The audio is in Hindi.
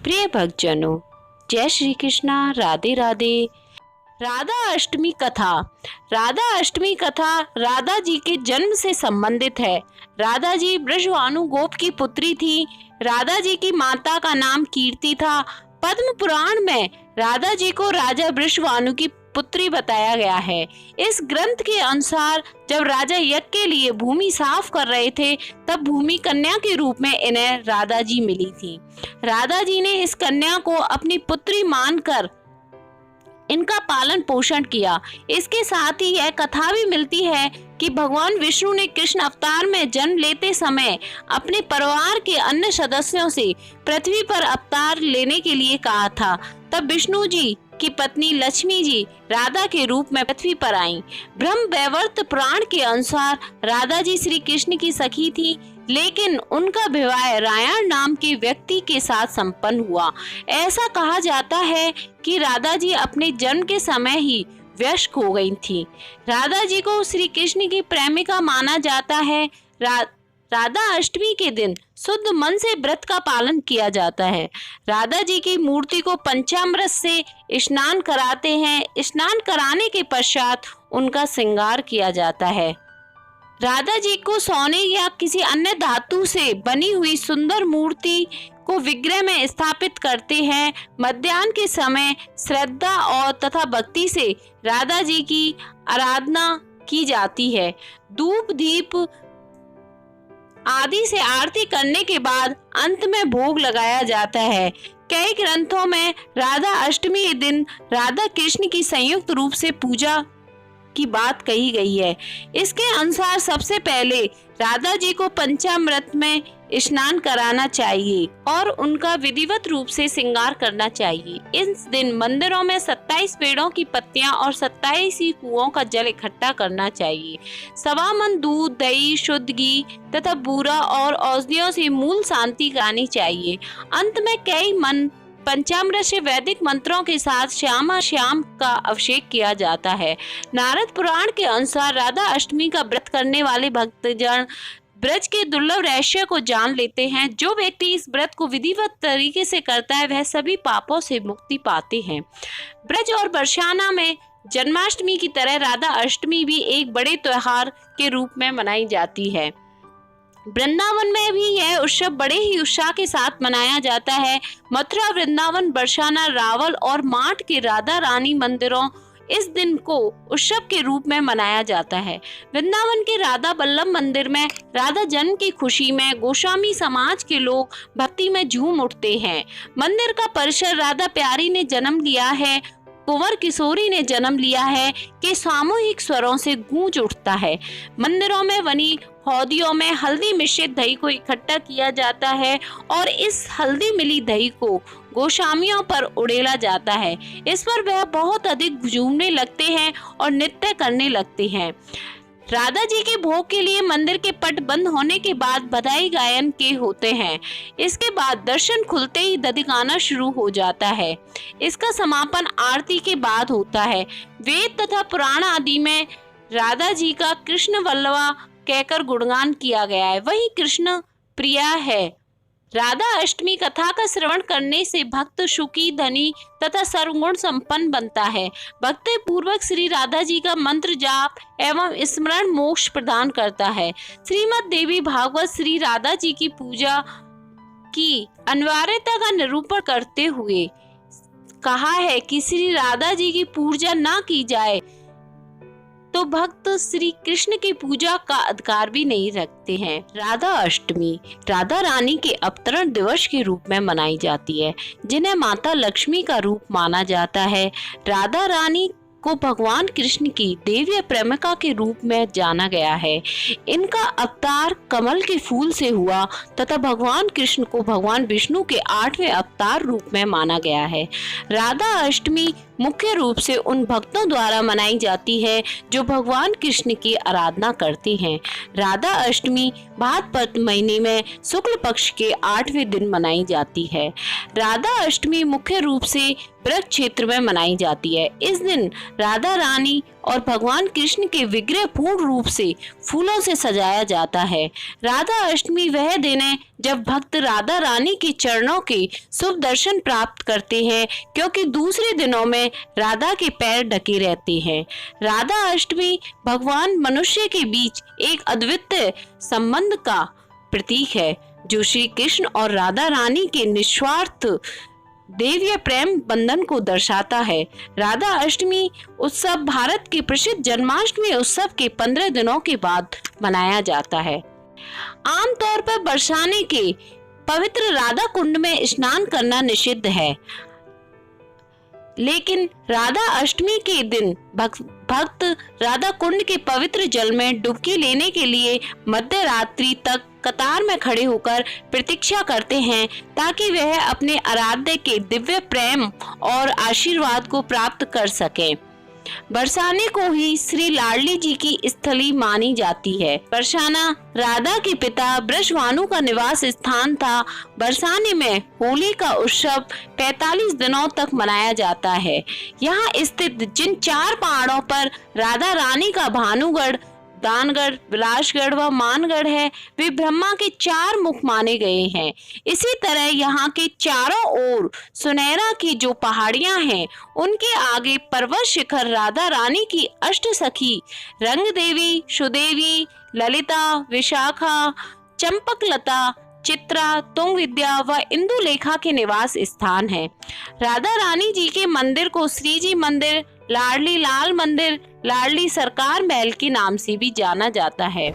प्रिय भक्तजनों, जय श्री कृष्णा, राधे राधे। राधा अष्टमी कथा। राधा अष्टमी कथा राधा जी के जन्म से संबंधित है। राधा जी वृषभानु गोप की पुत्री थी। राधा जी की माता का नाम कीर्ति था। पद्म पुराण में राधा जी को राजा वृषभानु की पुत्री बताया गया है। इस ग्रंथ के अनुसार जब राजा यज्ञ के लिए भूमि साफ कर रहे थे, तब भूमि कन्या के रूप में इन्हें राधा जी मिली थी। राधा जी ने इस कन्या को अपनी पुत्री मानकर इनका पालन पोषण किया। इसके साथ ही यह कथा भी मिलती है कि भगवान विष्णु ने कृष्ण अवतार में जन्म लेते समय अपने परिवार के अन्य सदस्यों से पृथ्वी पर अवतार लेने के लिए कहा था। तब विष्णु जी की पत्नी लक्ष्मी जी राधा के रूप में पृथ्वी पर आईं। ब्रह्म वैवर्त पुराण के अनुसार राधा जी श्री कृष्ण की सखी थी, लेकिन उनका विवाह रायण नाम के व्यक्ति के साथ संपन्न हुआ। ऐसा कहा जाता है कि राधा जी अपने जन्म के समय ही वयस्क हो गई थी। राधा जी को श्री कृष्ण की प्रेमिका माना जाता है। राधा अष्टमी के दिन शुद्ध मन से व्रत का पालन किया जाता है। राधा जी की मूर्ति को पंचामृत से स्नान कराते हैं। स्नान कराने के पश्चात उनका श्रृंगार किया जाता है। राधा जी को सोने या किसी अन्य धातु से बनी हुई सुंदर मूर्ति को विग्रह में स्थापित करते हैं। मध्याह्न के समय श्रद्धा और तथा भक्ति से राधा जी की आराधना की जाती है। धूप दीप आदि से आरती करने के बाद अंत में भोग लगाया जाता है। कई ग्रंथों में राधा अष्टमी के दिन राधा कृष्ण की संयुक्त रूप से पूजा की बात कही गई है। इसके अनुसार सबसे पहले राधा जी को पंचामृत में स्नान कराना चाहिए और उनका विधिवत रूप से श्रृंगार करना चाहिए। इस दिन मंदिरों में 27 पेड़ों की पत्तियां और 27 ही कुओं का जल इकट्ठा करना चाहिए। सवामन दूध, दही, शुद्ध घी तथा बूरा और औषधियों से मूल शांति गानी चाहिए। अंत में कई पंचामृत से वैदिक मंत्रों के साथ श्यामा श्याम का अभिषेक किया जाता है। नारद पुराण के अनुसार राधा अष्टमी का व्रत करने वाले भक्तजन ब्रज के दुर्लभ रहस्य को जान लेते हैं। जो व्यक्ति इस व्रत को विधिवत तरीके से करता है, वह सभी पापों से मुक्ति पाते हैं। ब्रज और बरसाना में जन्माष्टमी की तरह राधा अष्टमी भी एक बड़े त्योहार के रूप में मनाई जाती है। वृंदावन में भी यह उत्सव बड़े ही उत्साह के साथ मनाया जाता है। मथुरा, वृंदावन, बरसाना, रावल और माठ के राधा रानी मंदिरों इस दिन को उत्सव के रूप में मनाया जाता है। वृंदावन के राधा बल्लभ मंदिर में राधा जन्म की खुशी में गोस्वामी समाज के लोग भक्ति में झूम उठते हैं। मंदिर का परिसर राधा प्यारी ने जन्म लिया है, कुंवर किशोरी ने जन्म लिया है के सामूहिक स्वरों से गूंज उठता है। मंदिरों में बनी हौदियों में हल्दी मिश्रित दही को इकट्ठा किया जाता है और इस हल्दी मिली दही को गोस्वामियों पर उड़ेला जाता है। इस पर वह बहुत अधिक झूमने लगते हैं और नृत्य करने लगते हैं। राधा जी के भोग के लिए मंदिर के पट बंद होने के बाद बधाई गायन के होते हैं। इसके बाद दर्शन खुलते ही दधिकाना शुरू हो जाता है। इसका समापन आरती के बाद होता है। वेद तथा पुराण आदि में राधा जी का कृष्ण वल्लभा कहकर गुणगान किया गया है। वही कृष्ण प्रिया है। राधा अष्टमी कथा का श्रवण करने से भक्त सुखी, धनी तथा सर्वगुण संपन्न बनता है। भक्ति पूर्वक श्री राधा जी का मंत्र जाप एवं स्मरण मोक्ष प्रदान करता है। श्रीमद् देवी भागवत श्री राधा जी की पूजा की अनिवार्यता का निरूपण करते हुए कहा है कि श्री राधा जी की पूजा ना की जाए तो भक्त श्री कृष्ण की पूजा का अधिकार भी नहीं रखते हैं। राधा अष्टमी राधा रानी के अवतरण दिवस के रूप में मनाई जाती है, जिन्हें माता लक्ष्मी का रूप माना जाता है। राधा रानी को भगवान कृष्ण की देवी प्रेमिका के रूप में जाना गया है। इनका अवतार कमल के फूल से हुआ तथा भगवान कृष्ण को भगवान विष्णु के 8वें अवतार रूप में माना गया है। राधा अष्टमी मुख्य रूप से उन भक्तों द्वारा मनाई जाती है जो भगवान कृष्ण की आराधना करते हैं। राधा अष्टमी भाद्रपद महीने में शुक्ल पक्ष के 8वें दिन मनाई जाती है। राधा अष्टमी मुख्य रूप से ब्रज क्षेत्र में मनाई जाती है। इस दिन राधा रानी और भगवान कृष्ण के विग्रह पूर्ण रूप से फूलों से सजाया जाता है। राधा अष्टमी वह दिन है जब भक्त राधा रानी के चरणों के शुभ दर्शन प्राप्त करते हैं, क्योंकि दूसरे दिनों में राधा के पैर ढके रहते हैं। राधा अष्टमी भगवान मनुष्य के बीच एक अद्वितीय संबंध का प्रतीक है, जो श्री कृष्ण और राधा रानी के निस्वार्थ दैवीय प्रेम बंधन को दर्शाता है। राधा अष्टमी उत्सव भारत के प्रसिद्ध जन्माष्टमी उत्सव के 15 दिनों के बाद मनाया जाता है। आमतौर पर बरसाने के पवित्र राधा कुंड में स्नान करना निषिद्ध है, लेकिन राधा अष्टमी के दिन भक्त राधा कुंड के पवित्र जल में डुबकी लेने के लिए मध्य रात्रि तक कतार में खड़े होकर प्रतीक्षा करते हैं, ताकि वह अपने आराध्य के दिव्य प्रेम और आशीर्वाद को प्राप्त कर सकें। बरसाने को ही श्री लाडली जी की स्थली मानी जाती है। बरसाना राधा के पिता बृषभानु का निवास स्थान था। बरसाने में होली का उत्सव 45 दिनों तक मनाया जाता है। यहाँ स्थित जिन 4 पहाड़ों पर राधा रानी का भानुगढ़, दानगढ़, विलासगढ़ व मानगढ़ है, वे ब्रह्मा के 4 मुख माने गए हैं। इसी तरह यहाँ के चारों ओर सुनहरा की जो पहाड़ियां हैं, उनके आगे पर्वत शिखर राधा रानी की अष्ट सखी रंग देवी, सुदेवी, ललिता, विशाखा, चंपकलता, चित्रा, तुंग विद्या व इंदुलेखा के निवास स्थान है। राधा रानी जी के मंदिर को श्री जी मंदिर, लाडली लाल मंदिर, लाडली सरकार महल के नाम से भी जाना जाता है।